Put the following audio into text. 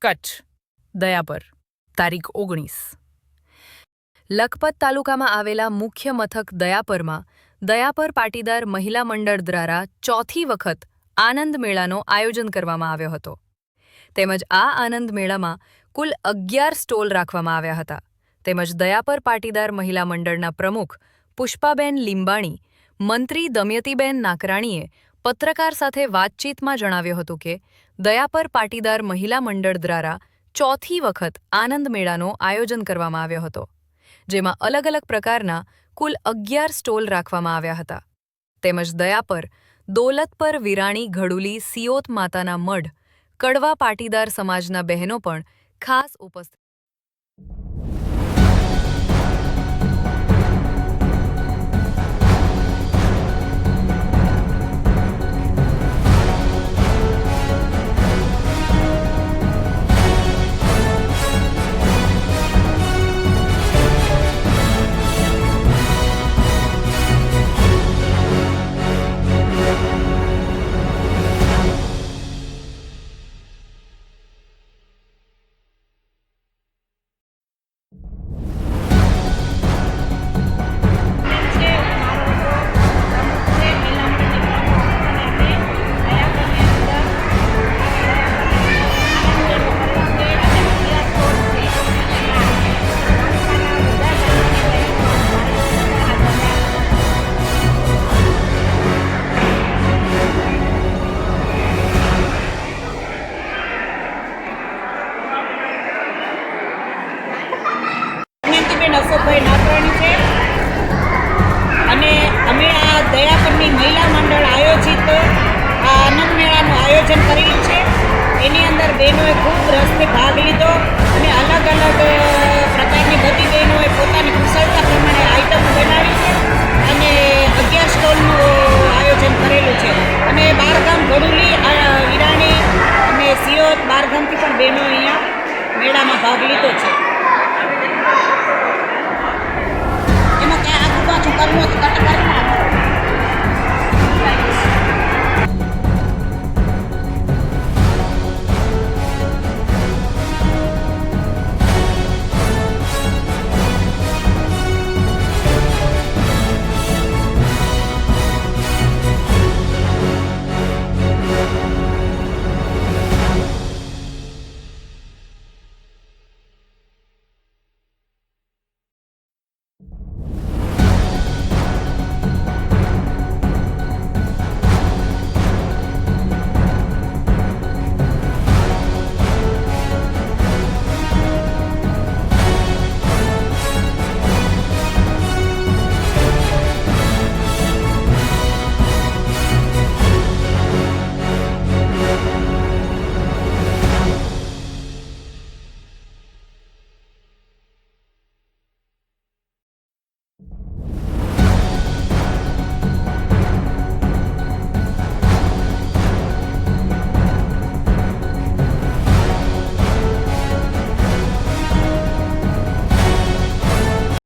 કચ્છ દયાપર તારીખ 19 લખપત તાલુકામાં આવેલા મુખ્ય મથક દયાપરમાં દયાપર પાટીદાર મહિલા મંડળ દ્વારા ચોથી વખત આનંદ મેળાનો આયોજન કરવામાં આવ્યો હતો તેમજ આ આનંદ મેળામાં કુલ 11 સ્ટોલ રાખવામાં આવ્યા હતા તેમજ દયાપર પાટીદાર મહિલા મંડળના પ્રમુખ પુષ્પાબેન લીંબાણી મંત્રી દમયતીબેન નાકરાણીએ પત્રકાર સાથે વાતચીતમાં જણાવ્યું હતું કે દયાપર પાટીદાર મહિલા મંડળ દ્વારા ચોથી વખત આનંદ મેળાનો આયોજન કરવામાં આવ્યો હતો જેમાં અલગ અલગ પ્રકારના કુલ 11 સ્ટોલ રાખવામાં આવ્યા હતા તેમજ દયાપર દોલતપર વિરાણી ઘડુલી સિયોત માતાના મઢ કડવા પાટીદાર સમાજના બહેનો પણ ખાસ ઉપસ્થિત અશોકભાઈ નાકરાણી છે અને અમે આ દયાપરની મહિલા મંડળ આયોજિત આ આનંદ મેળાનું આયોજન કરેલું છે એની અંદર બહેનોએ ખૂબ રસથી ભાગ લીધો અને અલગ અલગ પ્રકારની બધી બહેનોએ પોતાની કુશળતા પ્રમાણે આઈટમો બનાવી છે અને 11 સ્ટોલનું આયોજન કરેલું છે અને બારગામ ઘડુલી વિરાણી અને સિયોત બારગામથી પણ બહેનો અહીંયા મેળામાં ભાગ લીધો છે.